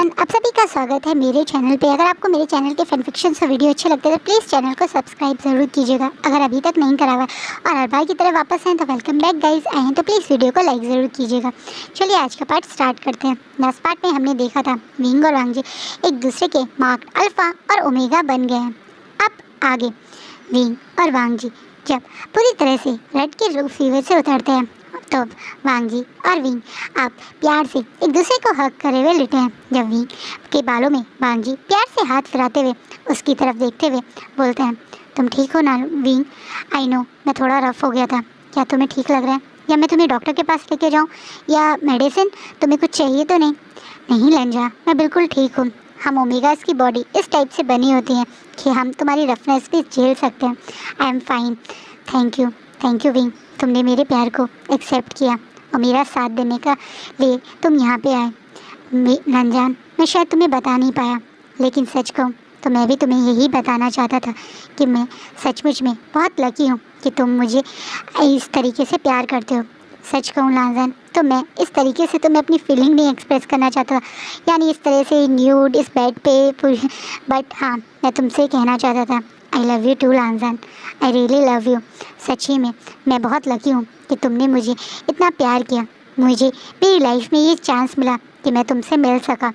Everyone, आप सभी का स्वागत है मेरे चैनल पे। अगर आपको मेरे चैनल के फैन फिक्शन से वीडियो अच्छे लगते हैं तो प्लीज़ चैनल को सब्सक्राइब ज़रूर कीजिएगा अगर अभी तक नहीं करा हुआ है। और हर बार की तरह वापस हैं तो वेलकम बैक गाइस। आए हैं तो प्लीज़ वीडियो को लाइक ज़रूर कीजिएगा। चलिए आज का पार्ट स्टार्ट करते हैं। लास्ट पार्ट में हमने देखा था विंग और वांग जी एक दूसरे के मार्क अल्फ़ा और ओमेगा बन गए हैं। अब आगे विंग और वांग जी जब पूरी तरह से रेड के रूप फीवर से उतरते हैं तो वांग जी और विंग आप प्यार से एक दूसरे को हक करे हुए लेटे हैं। जब विंग के बालों में वांग जी प्यार से हाथ फिराते हुए उसकी तरफ देखते हुए बोलते हैं, तुम ठीक हो ना विंग? आई नो मैं थोड़ा रफ हो गया था। क्या तुम्हें ठीक लग रहा है या मैं तुम्हें डॉक्टर के पास लेके जाऊँ या मेडिसिन? तुम्हें कुछ चाहिए तो नहीं? नहीं लंजा, मैं बिल्कुल ठीक हूँ। हम ओमेगास की बॉडी इस टाइप से बनी होती है कि हम तुम्हारी रफनेस भी झेल सकते हैं। I am fine. Thank you wing, तुमने मेरे प्यार को एक्सेप्ट किया और मेरा साथ देने का लिए तुम यहाँ पे आए। रंजान, मैं शायद तुम्हें बता नहीं पाया, लेकिन सच कहूँ तो मैं भी तुम्हें यही बताना चाहता था कि मैं सचमुच में बहुत लकी हूँ कि तुम मुझे इस तरीके से प्यार करते हो। सच कहूँ लांजान तो मैं इस तरीके से तुम्हें अपनी फीलिंग नहीं एक्सप्रेस करना चाहता था, यानी इस तरह से न्यूड इस बेड पे। बट हाँ, मैं तुमसे कहना चाहता था आई लव यू टू लांजान। I really love you. सच्ची में मैं बहुत लकी हूँ कि तुमने मुझे इतना प्यार किया। मुझे मेरी लाइफ में ये चांस मिला कि मैं तुमसे मिल सका।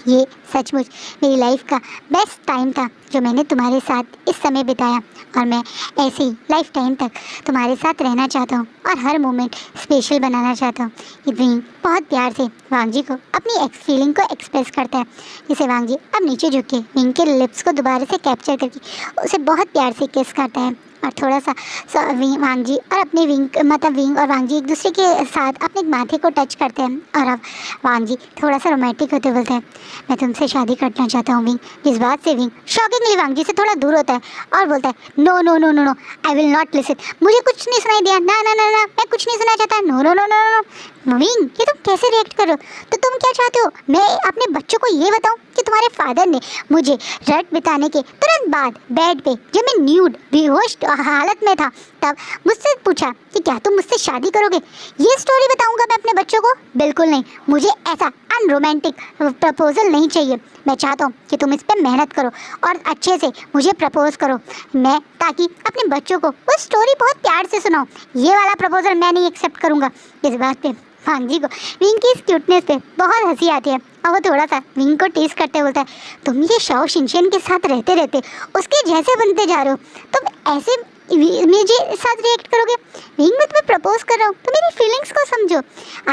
ये सचमुच मेरी लाइफ का बेस्ट टाइम था जो मैंने तुम्हारे साथ इस समय बिताया, और मैं ऐसे ही लाइफ टाइम तक तुम्हारे साथ रहना चाहता हूँ और हर मोमेंट स्पेशल बनाना चाहता हूँ। विंग बहुत प्यार से वांग जी को अपनी फीलिंग को एक्सप्रेस करता है, जिसे वांग जी अब नीचे झुक के विंग के लिप्स को दोबारा से कैप्चर करके उसे बहुत प्यार से किस करता है। और थोड़ा सा वांग जी और अपने विंग और वांग जी एक दूसरे के साथ अपने माथे को टच करते हैं। और अब वांग जी थोड़ा सा रोमांटिक होते बोलते हैं, मैं तुमसे शादी करना चाहता हूँ विंग। इस बात से विंग शॉकिंगली वांग जी से थोड़ा दूर होता है और बोलता है, no no no no no, I will not listen. मुझे कुछ नहीं सुनाई दिया। ना ना ना ना, मैं कुछ नहीं सुनना चाहता। No no no no no. विंग, ये तुम कैसे रिएक्ट कर रहे हो? तो तुम क्या चाहते हो मैं अपने बच्चों को ये बताऊँ कि तुम्हारे फादर ने मुझे रात बिताने के तुरंत बाद बेड पे जब मैं न्यूड बेहोश हालत में था तब मुझसे पूछा कि क्या तुम मुझसे शादी करोगे? ये स्टोरी बताऊंगा मैं अपने बच्चों को? बिल्कुल नहीं। मुझे ऐसा अनरोमांटिक प्रपोजल नहीं चाहिए। मैं चाहता हूँ कि तुम इस पर मेहनत करो और अच्छे से मुझे प्रपोज करो, मैं ताकि अपने बच्चों को वो स्टोरी बहुत प्यार से सुनाऊँ। ये वाला प्रपोजल मैं नहीं एक्सेप्ट करूँगा। इस बात पे वांग जी को विंग की इस क्यूटनेस पे बहुत हंसी आती है और वो थोड़ा सा विंग को टीज करते बोलता है, तुम ये शाओ शिनचेन के साथ रहते रहते उसके जैसे बनते जा रहे हो। तुम ऐसे मुझे साथ रिएक्ट करोगे? विंग, मैं तुम्हें प्रपोज कर रहा हूँ तो मेरी फीलिंग्स को समझो।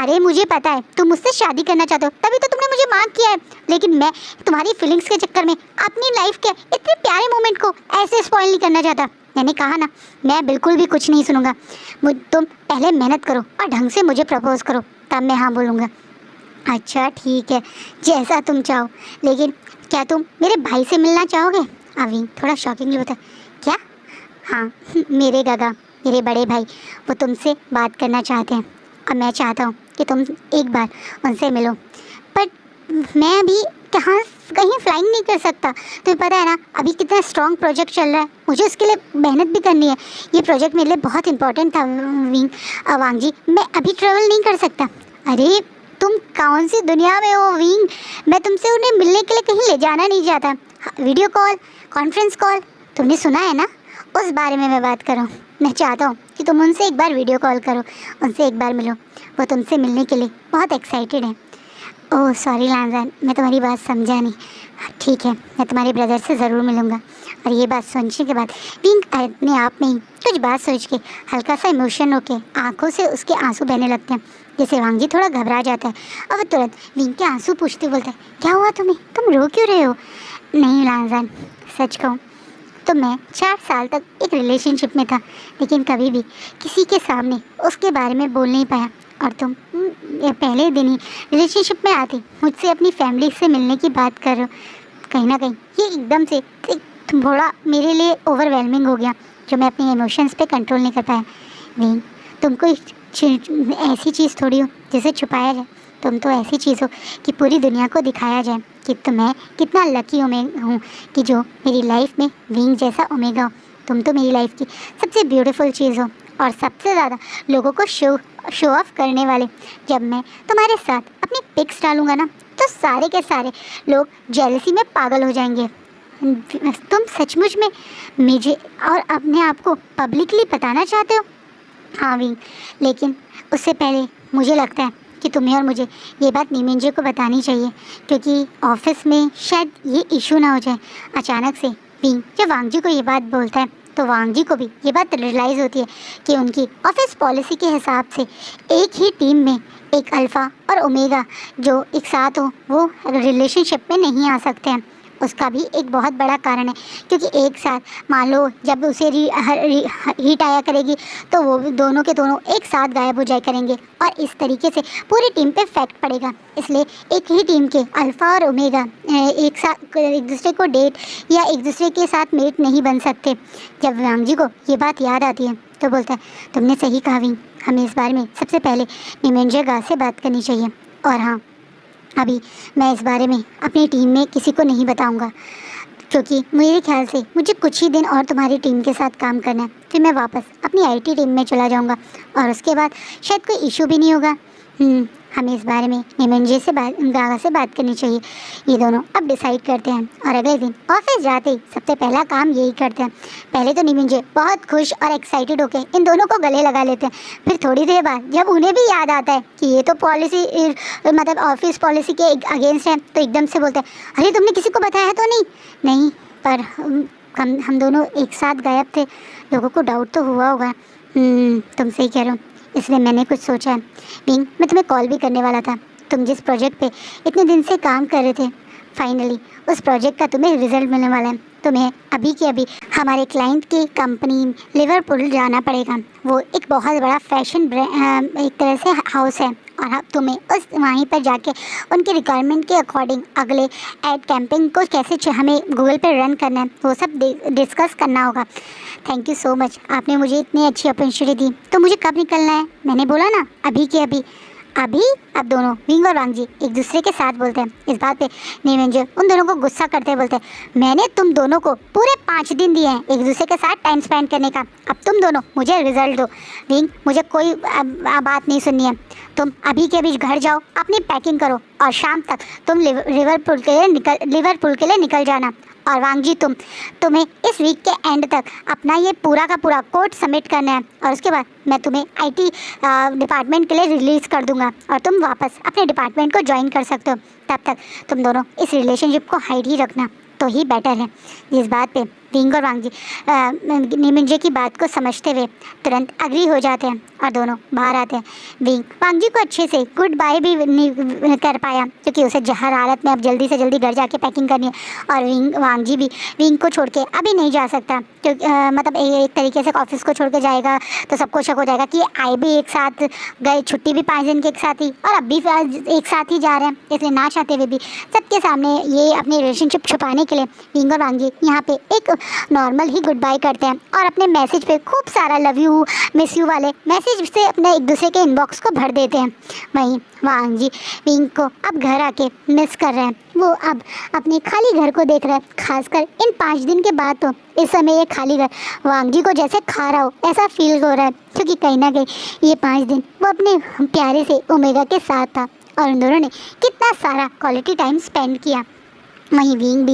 अरे मुझे पता है तुम मुझसे शादी करना चाहते हो, तभी तो तुमने मुझे मार्क किया है, लेकिन मैं तुम्हारी फीलिंग्स के चक्कर में अपनी लाइफ के इतने प्यारे मोमेंट को ऐसे स्पॉइल नहीं करना चाहता। मैंने कहा ना, मैं बिल्कुल भी कुछ नहीं सुनूंगा। तुम पहले मेहनत करो और ढंग से मुझे प्रपोज करो, तब मैं हाँ बोलूँगा। अच्छा ठीक है, जैसा तुम चाहो, लेकिन क्या तुम मेरे भाई से मिलना चाहोगे? विंग थोड़ा शॉकिंगली होता है, क्या? हाँ, मेरे गागा, मेरे बड़े भाई, वो तुमसे बात करना चाहते हैं और मैं चाहता हूँ कि तुम एक बार उनसे मिलो। बट मैं अभी कहीं फ्लाइंग नहीं कर सकता। तुम्हें पता है ना अभी कितना स्ट्रॉन्ग प्रोजेक्ट चल रहा है, मुझे उसके लिए मेहनत भी करनी है। ये प्रोजेक्ट मेरे लिए बहुत इंपॉर्टेंट था विंग। वांग जी, मैं अभी ट्रेवल नहीं कर सकता। अरे तुम कौन सी दुनिया में हो विंग? मैं तुमसे उन्हें मिलने के लिए कहीं ले जाना नहीं चाहता। वीडियो कॉल, कॉन्फ्रेंस कॉल, तुमने सुना है ना, उस बारे में मैं बात कर रहा हूँ। मैं चाहता हूँ कि तुम उनसे एक बार वीडियो कॉल करो, उनसे एक बार मिलो। वो तुमसे मिलने के लिए बहुत एक्साइटेड है। ओह सॉरी लांजान, मैं तुम्हारी बात समझा नहीं। ठीक है, मैं तुम्हारे ब्रदर से ज़रूर मिलूँगा। और ये बात सुनने के बाद विंग अपने आप में ही कुछ बात सोच के हल्का सा इमोशन होके आंखों से उसके आंसू बहने लगते हैं, जैसे वांग जी थोड़ा घबरा जाता है और वो तुरंत विंग के आंसू पूछते बोलता है, क्या हुआ तुम्हें? तुम रो क्यों रहे हो? नहीं लांजान, सच कहूँ तो मैं 4 साल तक एक रिलेशनशिप में था, लेकिन कभी भी किसी के सामने उसके बारे में बोल नहीं पाया। और तुम पहले दिन ही रिलेशनशिप में आते मुझसे अपनी फैमिली से मिलने की बात कर रहे हो। कहीं ना कहीं ये एकदम से थोड़ा मेरे लिए ओवरवेलमिंग हो गया, जो मैं अपने इमोशंस पे कंट्रोल नहीं कर पाया। नहीं, तुम कोई ऐसी चीज़ थोड़ी हो जिसे छुपाया जाए। तुम तो ऐसी चीज़ हो कि पूरी दुनिया को दिखाया जाए कि मैं कितना लकी हूँ कि जो मेरी लाइफ में विंग जैसा ओमेगा हो। तुम तो मेरी लाइफ की सबसे ब्यूटीफुल चीज़ हो और सबसे ज़्यादा लोगों को शो ऑफ करने वाले। जब मैं तुम्हारे साथ अपनी पिक्स डालूँगा ना तो तो सारे के सारे लोग जेलसी में पागल हो जाएंगे। तुम सचमुच में मुझे और अपने आप को पब्लिकली बताना चाहते हो? हाँ विंग, लेकिन उससे पहले मुझे लगता है कि तुम्हें और मुझे ये बात नीमिंजे को बतानी चाहिए, क्योंकि ऑफिस में शायद ये इशू ना हो जाए। अचानक से विंग जब वांग जी को ये बात बोलता है तो वांग जी को भी ये बात रियलाइज़ होती है कि उनकी ऑफिस पॉलिसी के हिसाब से एक ही टीम में एक अल्फ़ा और ओमेगा जो एक साथ हो वो रिलेशनशिप में नहीं आ सकते हैं। उसका भी एक बहुत बड़ा कारण है, क्योंकि एक साथ मान लो जब उसे हीट आया करेगी तो वो दोनों के दोनों एक साथ गायब हो जाया करेंगे और इस तरीके से पूरी टीम पे इफेक्ट पड़ेगा। इसलिए एक ही टीम के अल्फ़ा और ओमेगा एक साथ एक दूसरे को डेट या एक दूसरे के साथ मेट नहीं बन सकते। जब वांग जी को ये बात याद आती है तो बोलता है, तुमने सही कहा विंग, हमें इस बारे में सबसे पहले नीमिंजे गा से बात करनी चाहिए। और हाँ, अभी मैं इस बारे में अपनी टीम में किसी को नहीं बताऊंगा, क्योंकि मेरे ख्याल से मुझे कुछ ही दिन और तुम्हारी टीम के साथ काम करना है, फिर मैं वापस अपनी आईटी टीम में चला जाऊंगा और उसके बाद शायद कोई इशू भी नहीं होगा। हमें इस बारे में नीमिंजे से गागा से बात करनी चाहिए। ये दोनों अब डिसाइड करते हैं और अगले दिन ऑफिस जाते ही सबसे पहला काम यही करते हैं। पहले तो नीमिंजे बहुत खुश और एक्साइटेड होकर इन दोनों को गले लगा लेते हैं। फिर थोड़ी देर बाद जब उन्हें भी याद आता है कि ये तो पॉलिसी मतलब ऑफिस पॉलिसी के अगेंस्ट है, तो एकदम से बोलते हैं, अरे तुमने किसी को बताया तो नहीं, पर हम दोनों एक साथ गायब थे, लोगों को डाउट तो हुआ होगा। तुम सही कह रहे हो, इसलिए मैंने कुछ सोचा है। विंग, मैं तुम्हें कॉल भी करने वाला था। तुम जिस प्रोजेक्ट पे इतने दिन से काम कर रहे थे, फाइनली उस प्रोजेक्ट का तुम्हें रिजल्ट मिलने वाला है। तुम्हें अभी के अभी हमारे क्लाइंट की कंपनी लिवरपूल जाना पड़ेगा। वो एक बहुत बड़ा फैशन एक तरह से हाउस है और अब तुम्हें उस वहीं पर जाके उनके रिक्वायरमेंट के अकॉर्डिंग अगले एड कैंपेन को कैसे हमें गूगल पे रन करना है वो सब डिस्कस करना होगा। थैंक यू सो मच, आपने मुझे इतनी अच्छी अपॉर्चुनिटी दी। तो मुझे कब निकलना है? मैंने बोला ना अभी के अभी। अब दोनों विंग और वांग जी एक दूसरे के साथ बोलते हैं। इस बात पे नीमिंजे उन दोनों को गुस्सा करते हुए बोलते हैं, मैंने तुम दोनों को पूरे 5 दिन दिए हैं एक दूसरे के साथ टाइम स्पेंड करने का, अब तुम दोनों मुझे रिजल्ट दो। विंग, मुझे कोई बात नहीं सुननी है, तुम अभी के अभी घर जाओ, अपनी पैकिंग करो और शाम तक तुम लिवरपूल के लिए निकल जाना। और वांग जी तुम्हें इस वीक के एंड तक अपना ये पूरा का पूरा कोड सबमिट करना है और उसके बाद मैं तुम्हें आईटी डिपार्टमेंट के लिए रिलीज़ कर दूंगा और तुम वापस अपने डिपार्टमेंट को ज्वाइन कर सकते हो। तब तक तुम दोनों इस रिलेशनशिप को हाइड ही रखना तो ही बेटर है। इस बात पे विंग और वांग जी नीमिंजे की बात को समझते हुए तुरंत अग्री हो जाते हैं और दोनों बाहर आते हैं। विंग वांग जी को अच्छे से गुड बाय भी नहीं कर पाया, क्योंकि उसे हर हालत में अब जल्दी से जल्दी घर जाके पैकिंग करनी है और वांग जी भी विंग को छोड़ के अभी नहीं जा सकता, क्योंकि मतलब एक तरीके से ऑफिस को छोड़ के जाएगा तो सबको शक हो जाएगा कि आए भी एक साथ गए, छुट्टी भी 5 दिन के एक साथ ही और अब भी एक साथ ही जा रहे हैं। इसलिए ना चाहते हुए भी सबके सामने ये अपनी रिलेशनशिप छुपाने के लिए विंग और वांग जी यहाँ पे एक नॉर्मल ही गुड बाय करते हैं और अपने मैसेज पे खूब सारा लव यू मिस यू वाले मैसेज से अपने एक दूसरे के इनबॉक्स को भर देते हैं। वहीं वांग जी विंग को अब घर आके मिस कर रहे हैं। वो अब अपने खाली घर को देख रहे हैं, खासकर इन 5 दिन के बाद तो इस समय ये खाली घर वांग जी को जैसे खा रहा हो ऐसा फील हो रहा है, क्योंकि कहीं ना कहीं ये 5 दिन वो अपने प्यारे से ओमेगा के साथ था और उन दोनों ने कितना सारा क्वालिटी टाइम स्पेंड किया। वहीं विंग भी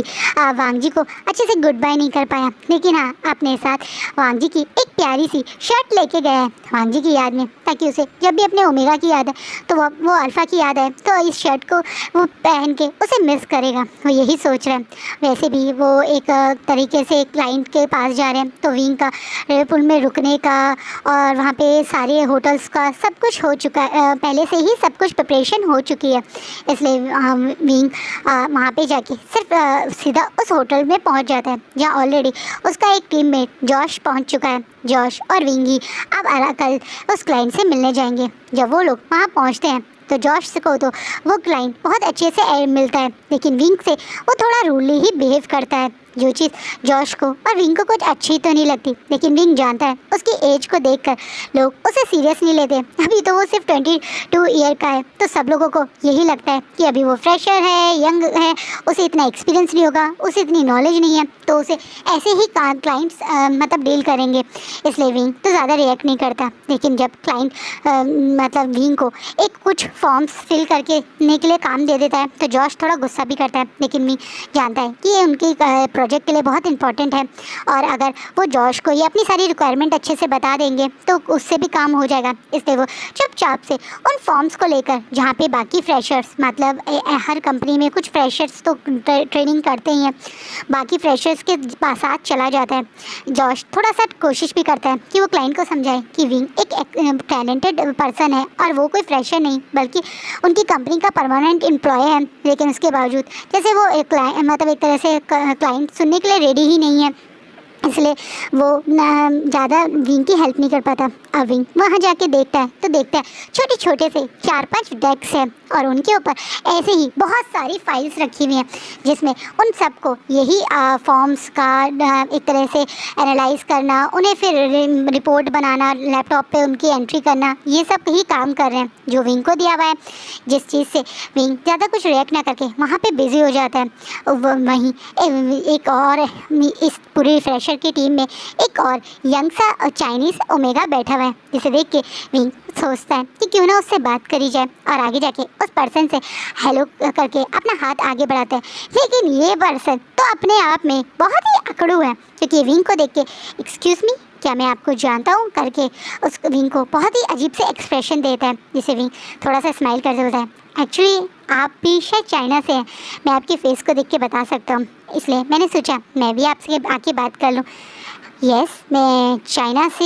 वांग जी को अच्छे से गुड बाय नहीं कर पाया, लेकिन हाँ अपने साथ वांग जी की एक प्यारी सी शर्ट लेके गया है वांग जी की याद में, ताकि उसे जब भी अपने ओमेगा की याद है तो वो अल्फ़ा की याद है तो इस शर्ट को वो पहन के उसे मिस करेगा। वो यही सोच रहा है। वैसे भी वो एक तरीके से क्लाइंट के पास जा रहे हैं तो विंग का लिवरपूल में रुकने का और वहाँ पे सारे होटल्स का सब कुछ हो चुका है, पहले से ही सब कुछ प्रिपरेशन हो चुकी है। इसलिए विंग वहाँ पे जाके सिर्फ सीधा उस होटल में पहुंच जाता है जहां ऑलरेडी उसका एक टीममेट जॉश पहुंच चुका है। जॉश और विंगी अब कल उस क्लाइंट से मिलने जाएंगे। जब वो लोग वहां पहुंचते हैं तो जॉश को तो वो क्लाइंट बहुत अच्छे से मिलता है, लेकिन विंग से वो थोड़ा रूडली ही बिहेव करता है। जो चीज़ जॉश को और विंग को कुछ अच्छी तो नहीं लगती, लेकिन विंग जानता है उसकी एज को देखकर लोग उसे सीरियस नहीं लेते। अभी तो वो सिर्फ 22 ईयर का है, तो सब लोगों को यही लगता है कि अभी वो फ्रेशर है, यंग है, उसे इतना एक्सपीरियंस नहीं होगा, उसे इतनी नॉलेज नहीं है, तो उसे ऐसे ही क्लाइंट्स मतलब डील करेंगे। इसलिए विंग तो ज़्यादा रिएक्ट नहीं करता। लेकिन जब क्लाइंट मतलब विंग को एक कुछ फॉर्म्स फिल करके के लिए काम दे देता है तो जॉश थोड़ा गुस्सा भी करता है, लेकिन विंग जानता है कि ये उनकी प्रोजेक्ट के लिए बहुत इंपॉर्टेंट है, और अगर वो जॉश को ये अपनी सारी रिक्वायरमेंट अच्छे से बता देंगे तो उससे भी काम हो जाएगा। इसलिए वो चुपचाप से उन फॉर्म्स को लेकर, जहाँ पे बाकी फ्रेशर्स मतलब हर कंपनी में कुछ फ्रेशर्स तो ट्रेनिंग करते ही हैं, बाकी फ्रेशर्स के साथ चला जाता है। जॉश थोड़ा सा कोशिश भी करता है कि वो क्लाइंट को समझाए कि विंग एक टैलेंटेड पर्सन है और वो कोई फ्रेशर नहीं बल्कि उनकी कंपनी का परमानेंट एम्प्लॉय है। लेकिन उसके बावजूद जैसे वो एक तरह से क्लाइंट सुनने के लिए रेडी ही नहीं है, इसलिए वो ज़्यादा विंग की हेल्प नहीं कर पाता। अब विंग वहाँ जाके देखता है छोटे छोटे से 4-5 डेस्क हैं और उनके ऊपर ऐसे ही बहुत सारी फाइल्स रखी हुई हैं, जिसमें उन सबको यही फॉर्म्स का एक तरह से एनालाइज करना, उन्हें फिर रिपोर्ट बनाना, लैपटॉप पे उनकी एंट्री करना, ये सब ही काम कर रहे हैं जो विंग को दिया हुआ है। जिस चीज़ से विंग ज़्यादा कुछ रिएक्ट ना करके वहाँ पे बिजी हो जाता है। वहीं एक और इस पूरी फ्रेशर की टीम में एक और यंग सा चाइनीज़ ओमेगा बैठा हुआ है, जिसे देख के विंग सोचता है कि क्यों ना उससे बात करी जाए, और आगे जाके उस पर्सन से हेलो करके अपना हाथ आगे बढ़ाता है। लेकिन ये पर्सन तो अपने आप में बहुत ही अकड़ू है, क्योंकि विंग को देख के एक्सक्यूज़ मी, क्या मैं आपको जानता हूँ करके उस विंग को बहुत ही अजीब से एक्सप्रेशन देता है, जिसे विंग थोड़ा सा स्माइल करके बोलता है एक्चुअली आप भी शायद चाइना से हैं, मैं आपके फेस को देख के बता सकता हूँ, इसलिए मैंने सोचा मैं भी आपसे आके बात कर लूँ। यस, मैं चाइना से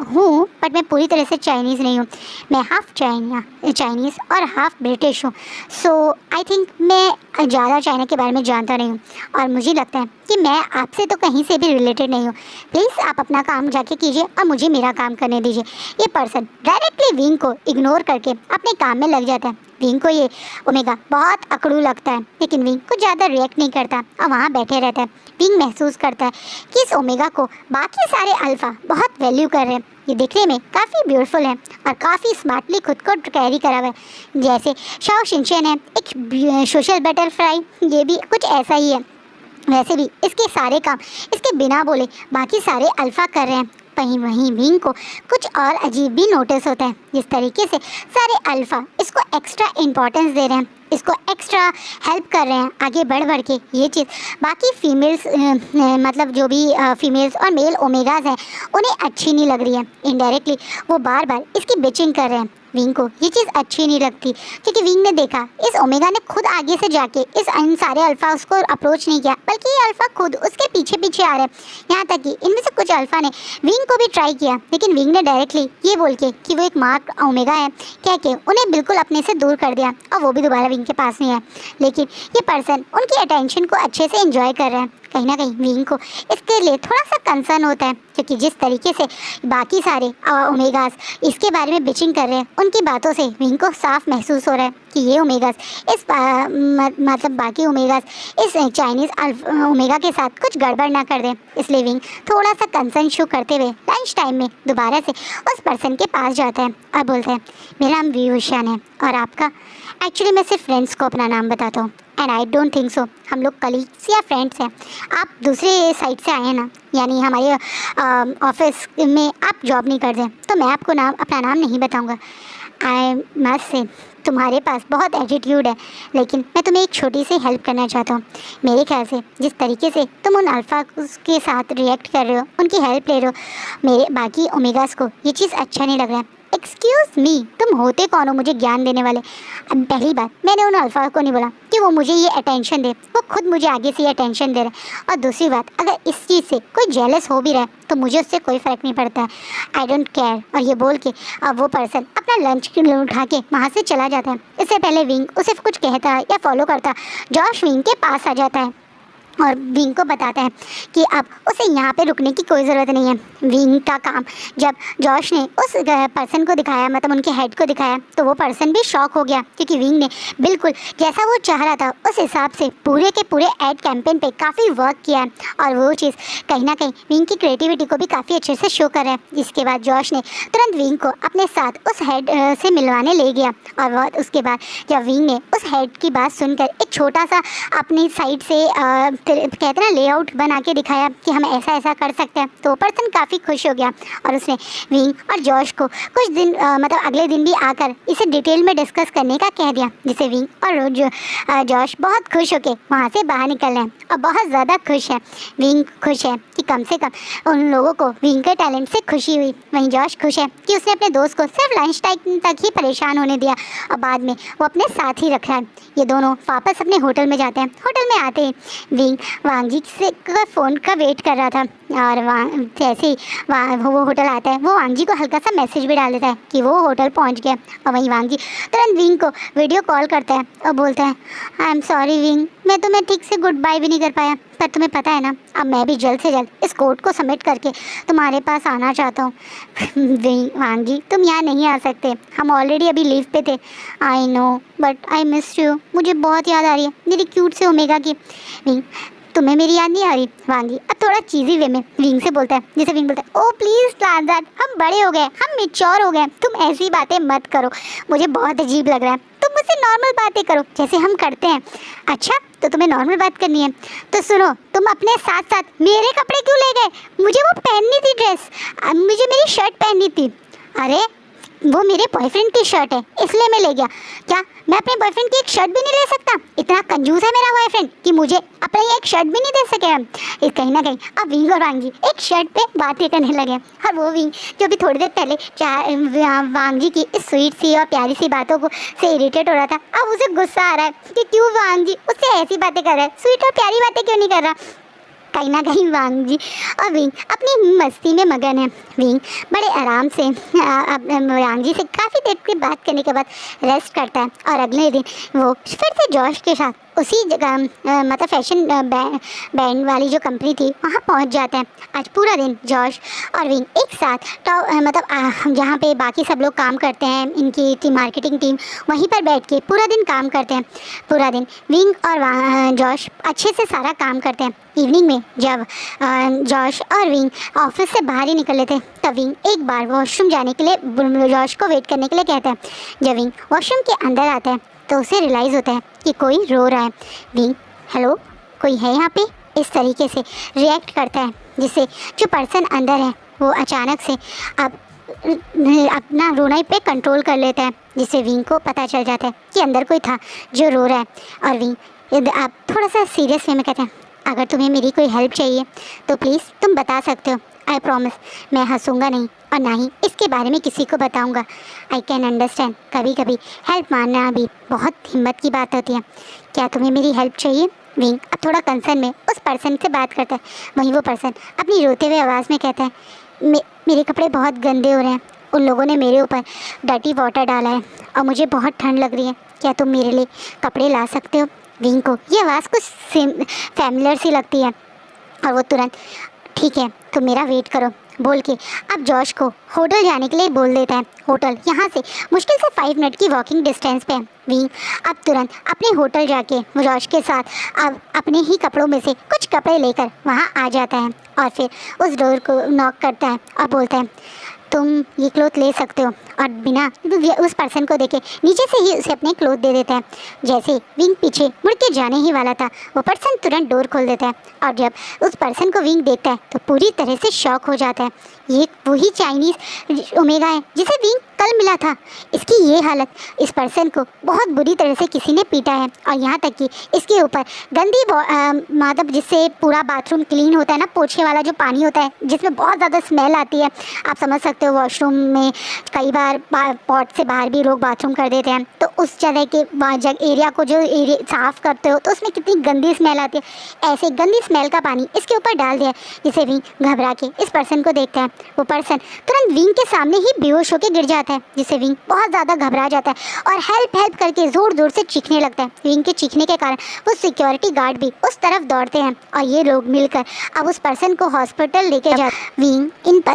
हूँ, बट मैं पूरी तरह से चाइनीज़ नहीं हूँ, मैं हाफ़ चाइनीज़ और हाफ़ ब्रिटिश हूँ। सो आई थिंक मैं ज़्यादा चाइना के बारे में जानता नहीं हूँ, और मुझे लगता है कि मैं आपसे तो कहीं से भी रिलेटेड नहीं हूँ। प्लीज़ आप अपना काम जाके कीजिए और मुझे मेरा काम करने दीजिए। ये पर्सन डायरेक्टली विंग को इग्नोर करके अपने काम में लग जाता है। विंग को ये ओमेगा बहुत अकड़ू लगता है, लेकिन विंग कुछ ज़्यादा रिएक्ट नहीं करता और वहाँ बैठे रहता है। विंग महसूस करता है कि इस ओमेगा को बाकी सारे अल्फ़ा बहुत वैल्यू कर रहे हैं। ये दिखने में काफ़ी ब्यूटीफुल है और काफ़ी स्मार्टली खुद को कैरी करा हुआ है। जैसे शाओ शिनचैन है एक सोशल बटरफ्लाई, ये भी कुछ ऐसा ही है। वैसे भी इसके सारे काम इसके बिना बोले बाकी सारे अल्फ़ा कर रहे हैं। वहीं विंग को कुछ और अजीब भी नोटिस होता है, जिस तरीके से सारे अल्फ़ा इसको एक्स्ट्रा इम्पोर्टेंस दे रहे हैं, इसको एक्स्ट्रा हेल्प कर रहे हैं आगे बढ़ के। ये चीज़ बाकी फीमेल्स मतलब जो भी फीमेल्स और मेल ओमेगाज हैं उन्हें अच्छी नहीं लग रही है। इनडायरेक्टली वो बार बार इसकी बिचिंग कर रहे हैं। विंग को ये चीज़ अच्छी नहीं लगती, क्योंकि विंग ने देखा इस ओमेगा ने खुद आगे से जाके इन सारे अल्फ़ा उसको अप्रोच नहीं किया, बल्कि ये अल्फ़ा खुद उसके पीछे पीछे आ रहे हैं। यहाँ तक कि इनमें से कुछ अल्फ़ा ने विंग को भी ट्राई किया, लेकिन विंग ने डायरेक्टली ये बोल के कि वो एक मार्क ओमेगा है कह के उन्हें बिल्कुल अपने से दूर कर दिया, और वो भी दोबारा विंग के पास नहीं है। लेकिन ये पर्सन उनकी अटेंशन को अच्छे से एंजॉय कर रहे हैं। कहीं ना कहीं विंग को इसके लिए थोड़ा सा कंसर्न होता है, क्योंकि जिस तरीके से बाकी सारे ओमेगास इसके बारे में बिचिंग कर रहे हैं, उनकी बातों से विंग को साफ महसूस हो रहा है कि ये ओमेगास इस मतलब बाकी ओमेगास इस चाइनीज़ ओमेगा के साथ कुछ गड़बड़ ना कर दें। इसलिए विंग थोड़ा सा कंसर्न शो करते हुए लंच टाइम में दोबारा से उस पर्सन के पास जाता है और बोलता है मेरा नाम व्यूशान है, और आपका? एक्चुअली मैं सिर्फ फ्रेंड्स को अपना नाम बताता हूँ, and I don't think so हम लोग कलीग्स या फ्रेंड्स हैं। आप दूसरे साइड से आए हैं ना, यानी हमारे ऑफिस में आप जॉब नहीं करते, तो मैं आपको अपना नाम नहीं बताऊंगा। आई मस्ट से तुम्हारे पास बहुत एटीट्यूड है, लेकिन मैं तुम्हें एक छोटी सी हेल्प करना चाहता हूँ। मेरे ख्याल से जिस तरीके से तुम उन अल्फ़ा के साथ रिएक्ट कर रहे हो, उनकी हेल्प ले रहे हो, मेरे बाकी ओमेगास को ये चीज़ अच्छा नहीं लग रहा है। एक्सक्यूज़ मी, तुम होते कौन हो मुझे ज्ञान देने वाले? अब पहली बात, मैंने उन अल्फ़ा को नहीं बोला कि वो मुझे ये अटेंशन दे, वो खुद मुझे आगे से ये अटेंशन दे रहे हैं। और दूसरी बात, अगर इस चीज़ से कोई जेलस हो भी रहा है तो मुझे उससे कोई फ़र्क नहीं पड़ता है, आई डोंट केयर। और ये बोल के अब वो पर्सन अपना लंच उठा के वहाँ से चला जाता है। इससे पहले विंग उसे कुछ कहता या फॉलो करता, जॉश विंग के पास आ जाता है। और विंग को बताता है कि अब उसे यहाँ पे रुकने की कोई ज़रूरत नहीं है। विंग का काम, जब जॉश ने उस पर्सन को दिखाया, मतलब उनके हेड को दिखाया, तो वो पर्सन भी शॉक हो गया क्योंकि विंग ने बिल्कुल जैसा वो चाह रहा था उस हिसाब से पूरे के पूरे एड कैंपेन पे काफ़ी वर्क किया है और वो चीज़ कहीं ना कहीं विंग की क्रिएटिविटी को भी काफ़ी अच्छे से शो कर रहा है। इसके बाद जॉश ने तुरंत विंग को अपने साथ उस हेड से मिलवाने ले गया और वह उसके बाद जब विंग ने उस हेड की बात सुनकर एक छोटा सा अपनी साइड से कहते हैं ना लेआउट बना के दिखाया कि हम ऐसा ऐसा कर सकते हैं, तो वो पर्सन काफ़ी खुश हो गया और उसने विंग और जॉश को कुछ दिन मतलब अगले दिन भी आकर इसे डिटेल में डिस्कस करने का कह दिया, जिसे विंग और जॉश बहुत खुश होके वहाँ से बाहर निकल रहे हैं और बहुत ज़्यादा खुश है। विंग खुश है कि कम से कम उन लोगों को विंग के टैलेंट से खुशी हुई, वहीं जॉश खुश है कि उसने अपने दोस्त को सिर्फ लंच टाइम तक ही परेशान होने दिया और बाद में वो अपने साथ ही रखा है। ये दोनों वापस अपने होटल में जाते हैं। होटल में आते ही विंग वांग जी से फ़ोन का वेट कर रहा था और जैसे ही वो होटल आता है वो वांग जी को हल्का सा मैसेज भी डाल देता है कि वो होटल पहुंच गया और वहीं वांग जी तुरंत विंग को वीडियो कॉल करता है और बोलता है, आई एम सॉरी विंग, मैं तुम्हें ठीक से गुड बाय भी नहीं कर पाया, पर तुम्हें पता है ना अब मैं भी जल्द से जल्द इस कोड को सबमिट करके तुम्हारे पास आना चाहता हूँ। वांग जी तुम यहाँ नहीं आ सकते, हम ऑलरेडी अभी लीव पे थे। I know but I miss you, मुझे बहुत याद आ रही है मेरी क्यूट से ओमेगा की। विंग तुम्हें मेरी याद नहीं आ रही? वांग जी अब थोड़ा चीज़ी वे में विंग से बोलता है, जैसे विंग बोलता है, ओ प्लीज़ ट्रांसैट, हम बड़े हो गए, हम मैच्योर हो गए, तुम ऐसी बातें मत करो, मुझे बहुत अजीब लग रहा है, तुम मुझसे नॉर्मल बातें करो जैसे हम करते हैं। अच्छा तो तुम्हें नॉर्मल बात करनी है तो सुनो, तुम अपने साथ साथ मेरे कपड़े क्यों ले गए? मुझे वो पहननी थी ड्रेस, मुझे मेरी शर्ट पहननी थी। अरे वो मेरे बॉयफ्रेंड की शर्ट है इसलिए मैं ले गया। क्या मैं अपने बॉयफ्रेंड की एक शर्ट भी नहीं ले सकता? इतना कंजूस है मेरा बॉयफ्रेंड कि मुझे अपनी एक शर्ट भी नहीं दे सके हम। कहीं ना कहीं अब विंग और वांग जी एक शर्ट पे बातें करने लगे और वो विंग जो भी थोड़ी देर पहले वांग जी की इस स्वीट सी और प्यारी सी बातों को से इरिटेट हो रहा था, अब उसे गुस्सा आ रहा है कि क्यों वांग जी उससे ऐसी बातें कर रहा है, स्वीट और प्यारी बातें क्यों नहीं कर रहा। कहीं ना कहीं वांग जी और विंग अपनी मस्ती में मगन है। विंग बड़े आराम से वांग जी से काफ़ी देर की बात करने के बाद रेस्ट करता है और अगले दिन वो फिर से जॉश के साथ उसी जगह मतलब फैशन बैंड वाली जो कंपनी थी वहाँ पहुँच जाते हैं। आज पूरा दिन जॉश और विंग एक साथ मतलब जहाँ पे बाकी सब लोग काम करते हैं, इनकी मार्केटिंग टीम वहीं पर बैठ के पूरा दिन काम करते हैं। पूरा दिन विंग और जॉश अच्छे से सारा काम करते हैं। इवनिंग में जब जॉश और विंग ऑफिस से बाहर ही निकल लेते तब विंग एक बार वॉशरूम जाने के लिए जॉश को वेट करने के लिए कहता है। जब विंग वॉशरूम के अंदर आता है तो उसे रियलाइज़ होता है कि कोई रो रहा है। विंग हेलो कोई है यहाँ पे, इस तरीके से रिएक्ट करता है जिससे जो पर्सन अंदर है वो अचानक से अब अपना रोना पे कंट्रोल कर लेता है, जिससे विंग को पता चल जाता है कि अंदर कोई था जो रो रहा है। और विंग आप थोड़ा सा सीरियस वे में कहते हैं, अगर तुम्हें मेरी कोई हेल्प चाहिए तो प्लीज़ तुम बता सकते हो, आई प्रॉमिस मैं हंसूंगा नहीं और ना ही इसके बारे में किसी को बताऊंगा। आई कैन अंडरस्टैंड कभी कभी हेल्प मांगना भी बहुत हिम्मत की बात होती है। क्या तुम्हें मेरी हेल्प चाहिए? विंग अब थोड़ा कंसर्न में उस पर्सन से बात करता है। वहीं वो पर्सन अपनी रोते हुए आवाज़ में कहता है, मेरे कपड़े बहुत गंदे हो रहे हैं, उन लोगों ने मेरे ऊपर डर्टी वाटर डाला है और मुझे बहुत ठंड लग रही है, क्या तुम मेरे लिए कपड़े ला सकते हो? विंग को ये आवाज़ कुछ फैमिलियर सी लगती है और वो तुरंत ठीक है तुम मेरा वेट करो बोल के अब जॉश को होटल जाने के लिए बोल देता है। होटल यहाँ से मुश्किल से 5 मिनट की वॉकिंग डिस्टेंस पे है। विंग अब तुरंत अपने होटल जाके जॉश के साथ अब अपने ही कपड़ों में से कुछ कपड़े लेकर वहाँ आ जाता है और फिर उस डोर को नॉक करता है और बोलता है, तुम ये क्लोथ ले सकते हो, और बिना उस पर्सन को देखे नीचे से ही उसे अपने क्लोथ दे देता है। जैसे विंग पीछे मुड़ के जाने ही वाला था वो पर्सन तुरंत डोर खोल देता है और जब उस पर्सन को विंग देखता है तो पूरी तरह से शॉक हो जाता है। ये वही चाइनीज़ ओमेगा है जिसे विंग कल मिला था। इसकी ये हालत, इस पर्सन को बहुत बुरी तरह से किसी ने पीटा है और यहाँ तक कि इसके ऊपर गंदी मतलब जिससे पूरा बाथरूम क्लीन होता है ना, पोछे वाला जो पानी होता है जिसमें बहुत ज़्यादा स्मेल आती है, आप समझ सकते हो। वॉशरूम में कई बार पॉट से बाहर भी लोग बाथरूम कर देते हैं, तो उस जगह के एरिया को जो साफ़ करते हो तो उसमें कितनी गंदी स्मेल आती है। ऐसे गंदी स्मेल का पानी इसके ऊपर डाल दिया जिसे विंग घबरा के इस पर्सन को देखता है। वो पर्सन तुरंत विंग के सामने ही बेहोश होकर गिर जाता है है जिससे विंग बहुत ज़्यादा घबरा जाता है और हेल्प हेल्प करके ज़ोर ज़ोर से चीखने लगता है। विंग के चीखने के कारण वो सिक्योरिटी गार्ड भी उस तरफ दौड़ते हैं और ये लोग मिलकर अब उस पर्सन को हॉस्पिटल लेके जा। विंग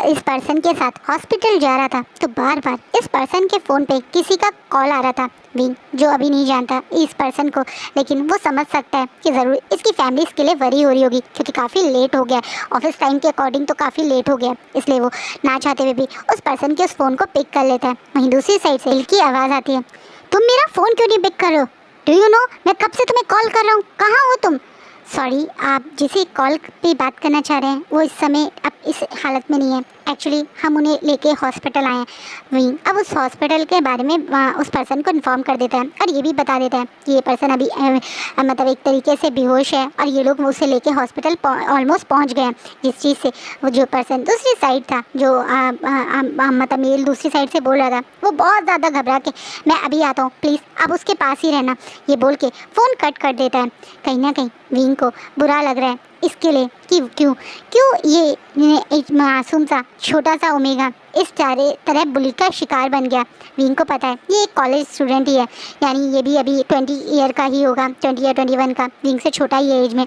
इस पर्सन के साथ हॉस्पिटल जा रहा था तो बार बार इस पर्सन के फ़ोन पे किसी का कॉल आ रहा था। विंग जो अभी नहीं जानता इस पर्सन को, लेकिन वो समझ सकता है कि ज़रूर इसकी फैमिली इसके लिए वरी हो रही होगी क्योंकि काफ़ी लेट हो गया, ऑफिस टाइम के अकॉर्डिंग तो काफ़ी लेट हो गया, इसलिए वो ना चाहते हुए भी उस पर्सन के उस फ़ोन को पिक कर लेता है। वहीं दूसरी साइड से दिल की आवाज़ आती है, तुम मेरा फ़ोन क्यों नहीं पिक कर रहे हो? डू यू नो मैं कब से तुम्हें कॉल कर रहा हूँ, कहाँ हो तुम? सॉरी, आप जिसे कॉल पे बात करना चाह रहे हैं वो इस समय अब इस हालत में नहीं है। एक्चुअली हम उन्हें लेके हॉस्पिटल आए हैं। वहीं अब उस हॉस्पिटल के बारे में उस पर्सन को इन्फॉर्म कर देता है और ये भी बता देता है कि ये पर्सन अभी मतलब एक तरीके से बेहोश है और ये लोग उसे लेके हॉस्पिटल ऑलमोस्ट पहुंच गए हैं। जिस चीज़ से वो जो पर्सन दूसरी साइड था, जो मतलब मेल दूसरी साइड से बोल रहा था, वो बहुत ज़्यादा घबरा के मैं अभी आता हूँ प्लीज़ आप उसके पास ही रहना, ये बोल के फ़ोन कट कर देता है। कहीं ना कहीं विंग को बुरा लग रहा है इसके लिए कि क्यों ये एक मासूम सा छोटा सा ओमेगा इस तरह बुली का शिकार बन गया। विंग को पता है ये एक कॉलेज स्टूडेंट ही है, यानी ये भी अभी 20 ईयर का ही होगा, 20 या 21 का, विंग से छोटा ही है एज में।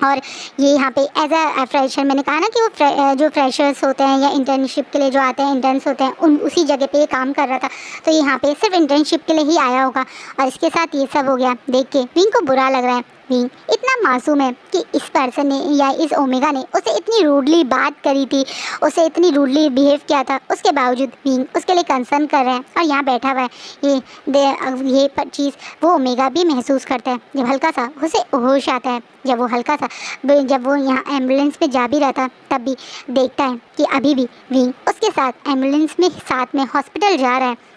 और ये यहाँ पे एज अ फ्रेशर, मैंने कहा ना कि वो जो फ्रेशर्स होते हैं या इंटर्नशिप के लिए जो आते हैं, इंटर्न्स होते हैं, उसी जगह पे ये काम कर रहा था, तो यहाँ पे सिर्फ इंटर्नशिप के लिए ही आया होगा और इसके साथ ये सब हो गया। देख के विंग को बुरा लग रहा है। विंग इतना मासूम है कि इस पर्सन ने या इस ओमेगा ने उसे इतनी रूडली बात करी थी, उसे इतनी रूडली बिहेव किया था, उसके बावजूद विंग उसके लिए कंसर्न कर रहा है और यहाँ बैठा हुआ है। ये चीज़ वो ओमेगा भी महसूस करता है जब हल्का सा उसे होश आता है। जब वो यहाँ एम्बुलेंस में जा भी रहा था तब भी देखता है कि अभी भी विंग उसके साथ एम्बुलेंस में साथ में हॉस्पिटल जा रहा है।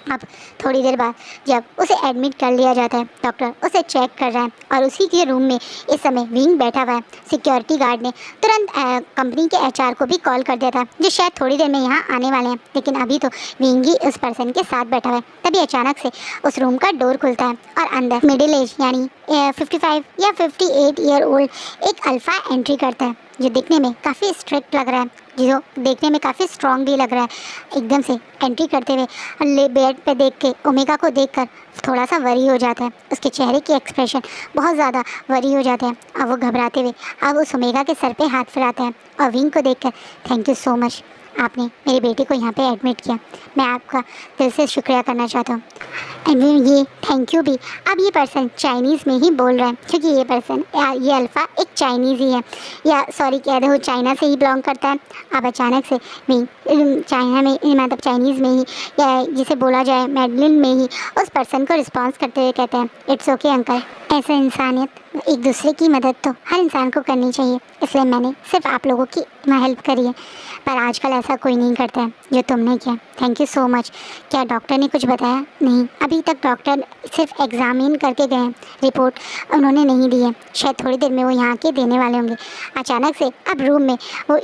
अब थोड़ी देर बाद जब उसे एडमिट कर लिया जाता है, डॉक्टर उसे चेक कर रहा है और उसी के रूम में इस समय विंग बैठा हुआ है। सिक्योरिटी गार्ड ने तुरंत कंपनी के एचआर को भी कॉल कर दिया था, जो शायद थोड़ी देर में यहाँ आने वाले हैं, लेकिन अभी तो विंग ही उस पर्सन के साथ बैठा हुआ है। तभी अचानक से उस रूम का डोर खुलता है और अंदर मिडिल एज यानी 55 या 58 ईयर ओल्ड एक अल्फ़ा एंट्री करता है, जो दिखने में काफ़ी स्ट्रिक्ट लग रहा है, जो देखने में काफ़ी स्ट्रॉन्ग भी लग रहा है। एकदम से एंट्री करते हुए बेड पे देख के ओमेगा को देखकर थोड़ा सा वरी हो जाता है। उसके चेहरे की एक्सप्रेशन बहुत ज़्यादा वरी हो जाते हैं। अब वो घबराते हुए अब उस ओमेगा के सर पे हाथ फिराता है और विंग को देखकर, थैंक यू सो मच, आपने मेरी बेटी को यहाँ पे एडमिट किया, मैं आपका दिल से शुक्रिया करना चाहता हूँ। एंड ये थैंक यू भी अब ये पर्सन चाइनीज़ में ही बोल रहा है, क्योंकि ये पर्सन ये अल्फ़ा एक चाइनीज़ ही है, या सॉरी कह दो चाइना से ही बिलोंग करता है। अब अचानक से चाइना में मतलब चाइनीज़ में ही या जिसे बोला जाए मैडलिन में ही उस पर्सन को रिस्पॉन्स करते हुए कहते हैं, इट्स ओके अंकल, ऐसे इंसानियत एक दूसरे की मदद तो हर इंसान को करनी चाहिए, इसलिए मैंने सिर्फ आप लोगों की हेल्प करी है, पर आजकल ऐसा कोई नहीं करता है जो तुमने किया, थैंक यू सो मच। क्या डॉक्टर ने कुछ बताया? नहीं, अभी तक डॉक्टर सिर्फ एग्जामिन करके गए हैं, रिपोर्ट उन्होंने नहीं दी है, शायद थोड़ी देर में वो यहाँ के देने वाले होंगे। अचानक से अब रूम में वो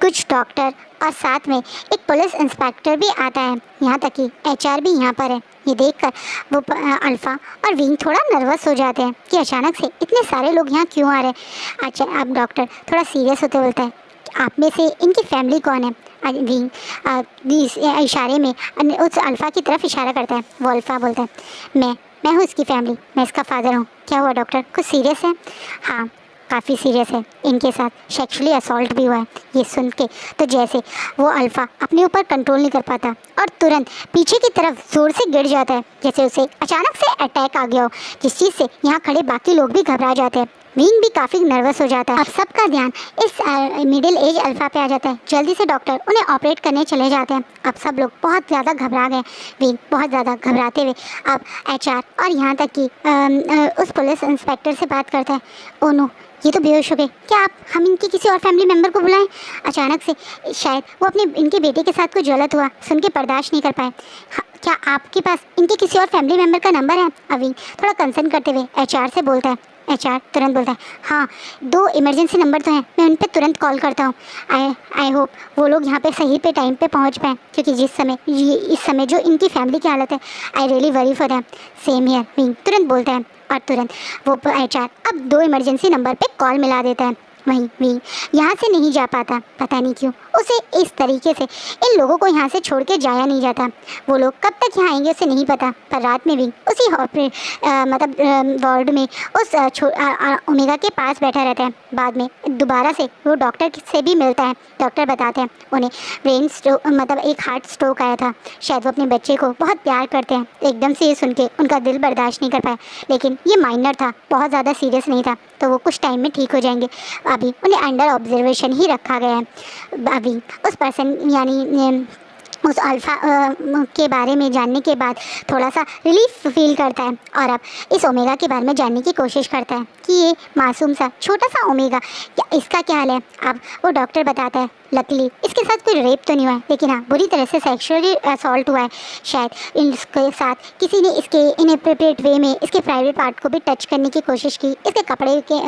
कुछ डॉक्टर और साथ में एक पुलिस इंस्पेक्टर भी आता है, यहाँ तक कि एचआर भी यहाँ पर है। ये देखकर वो अल्फ़ा और विंग थोड़ा नर्वस हो जाते हैं कि अचानक से इतने सारे लोग यहाँ क्यों आ रहे हैं। अच्छा, अब डॉक्टर थोड़ा सीरियस होते बोलता है, आप में से इनकी फैमिली कौन है? विंग इशारे में उस अल्फ़ा की तरफ इशारा करता है। वो अल्फ़ा बोलता है, मैं हूँ इसकी फैमिली, मैं इसका फादर हूँ। क्या हुआ डॉक्टर, कुछ सीरियस है? हाँ, काफ़ी सीरियस है, इनके साथ सेक्सुअली असॉल्ट भी हुआ है। ये सुन के तो जैसे वो अल्फ़ा अपने ऊपर कंट्रोल नहीं कर पाता और तुरंत पीछे की तरफ ज़ोर से गिर जाता है, जैसे उसे अचानक से अटैक आ गया हो, जिस चीज़ से यहाँ खड़े बाकी लोग भी घबरा जाते हैं। विंग भी काफ़ी नर्वस हो जाता है। अब सबका ध्यान इस मिडिल एज अल्फ़ा पे आ जाता है। जल्दी से डॉक्टर उन्हें ऑपरेट करने चले जाते हैं। अब सब लोग बहुत ज़्यादा घबरा गए। विंग बहुत ज़्यादा घबराते हुए अब एचआर और यहाँ तक कि उस पुलिस इंस्पेक्टर से बात करता है, ओ नो, ये तो बेहोश हो गए, क्या हम इनकी किसी और फैमिली मेम्बर को बुलाएं? अचानक से शायद वो अपने इनके बेटे के साथ कुछ गलत हुआ, सुन के बर्दाश्त नहीं कर पाए। क्या आपके पास इनके किसी और फैमिली मेम्बर का नंबर है? अविंग थोड़ा कंसर्न करते हुए एचआर से बोलता है। एचआर तुरंत बोलता है, हाँ 2 इमरजेंसी नंबर तो हैं, मैं उन पर तुरंत कॉल करता हूँ। आई होप वो लोग यहाँ पे सही पे टाइम पे पहुँच पाएँ, क्योंकि इस समय जो इनकी फैमिली की हालत है, I really worry for them. Same here, wing तुरंत बोलता है और तुरंत वो एचआर अब 2 इमरजेंसी नंबर पे कॉल मिला देता है। वहीं विंग यहाँ से नहीं जा पाता, पता नहीं क्यों। उसे इस तरीके से इन लोगों को यहाँ से छोड़ के जाया नहीं जाता। वो लोग कब तक यहाँ आएंगे उसे नहीं पता, पर रात में भी उसी वार्ड में उस ओमेगा के पास बैठा रहता है। बाद में दोबारा से वो डॉक्टर से भी मिलता है। डॉक्टर बताते हैं उन्हें ब्रेन स्ट्रोक एक हार्ट स्ट्रोक आया था। शायद वो अपने बच्चे को बहुत प्यार करते हैं। एकदम से ये सुन के उनका दिल बर्दाश्त नहीं कर पाया, लेकिन ये माइनर था, बहुत ज़्यादा सीरियस नहीं था, तो वो कुछ टाइम में ठीक हो जाएंगे। अभी उन्हें अंडर ऑब्जर्वेशन ही रखा गया है। अभी उस पर्सन यानी उस अल्फ़ा के बारे में जानने के बाद थोड़ा सा रिलीफ फील करता है और अब इस ओमेगा के बारे में जानने की कोशिश करता है कि ये मासूम सा छोटा सा ओमेगा इसका क्या हाल है। अब वो डॉक्टर बताता है लकीली इसके साथ कोई रेप तो नहीं हुआ है, लेकिन हाँ बुरी तरह से सेक्सुअली असॉल्ट हुआ है। शायद इसके साथ किसी ने इसके इनएप्रोप्रिएट वे में इसके प्राइवेट पार्ट को भी टच करने की कोशिश की, इसके कपड़े के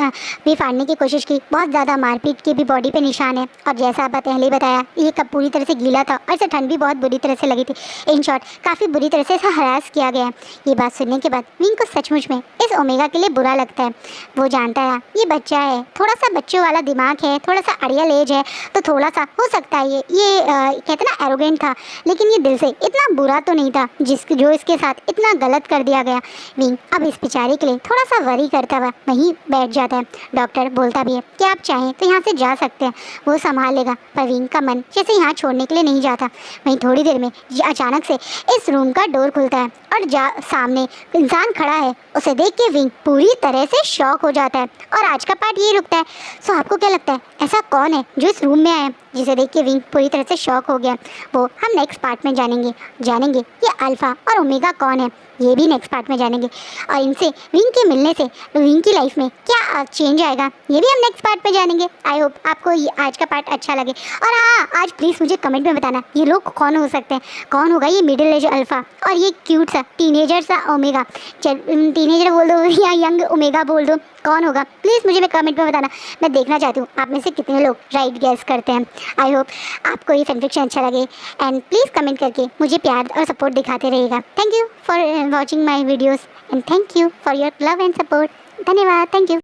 भी फाड़ने की कोशिश की। बहुत ज़्यादा मारपीट के भी बॉडी पे निशान है और जैसा आप पहले बताया ये कब पूरी तरह से गीला था और इसे ठंड भी बहुत बुरी तरह से लगी थी। इन शॉर्ट काफ़ी बुरी तरह से इसे हरास किया गया है। ये बात सुनने के बाद विंग को सचमुच में इस ओमेगा के लिए बुरा लगता है। वो जानता है ये बच्चा है, थोड़ा सा बच्चों वाला दिमाग है, थोड़ा सा अड़ियल एज है, तो थोड़ा सा हो सकता है ये कहते ना एरोगेंट था, लेकिन ये दिल से इतना बुरा तो नहीं था जो इसके साथ इतना गलत कर दिया गया। विंग अब इस बेचारे के लिए थोड़ा सा वरी करता हुआ वहीं बैठ जाता है। डॉक्टर बोलता भी है कि आप चाहें तो यहाँ से जा सकते हैं, वो संभाल लेगा। पर विंग का मन जैसे यहाँ छोड़ने के लिए नहीं जाता। वहीं थोड़ी देर में अचानक से इस रूम का डोर खुलता है और सामने इंसान खड़ा है। उसे देख के विंग पूरी तरह से शॉक हो जाता है और आज का पार्ट यही रुकता है। सो आपको क्या लगता है ऐसा कौन है जो इस रूम में आया जिसे देख के विंग पूरी तरह से शॉक हो गया? वो हम नेक्स्ट पार्ट में जानेंगे ये अल्फ़ा और ओमेगा कौन है, ये भी नेक्स्ट पार्ट में जानेंगे। और इनसे विंग के मिलने से विंग की लाइफ में क्या चेंज आएगा ये भी हम नेक्स्ट पार्ट में जानेंगे। आई होप आपको ये आज का पार्ट अच्छा लगे। और हाँ, आज प्लीज़ मुझे कमेंट में बताना ये लोग कौन हो सकते हैं, कौन होगा ये मिडिल एज अल्फ़ा और ये क्यूट सा टीनेजर सा ओमेगा। टीनेजर बोल दो या यंग ओमेगा बोल दो, कौन होगा प्लीज़ मुझे कमेंट में बताना। मैं देखना चाहती हूँ आप में से कितने लोग राइट गैस करते हैं। आई होप आपको ये फैनफिक्शन अच्छा लगे एंड प्लीज़ कमेंट करके मुझे प्यार और सपोर्ट दिखाते रहिएगा। Thank you for watching my videos and thank you for your love and support. धन्यवाद, थैंक यू।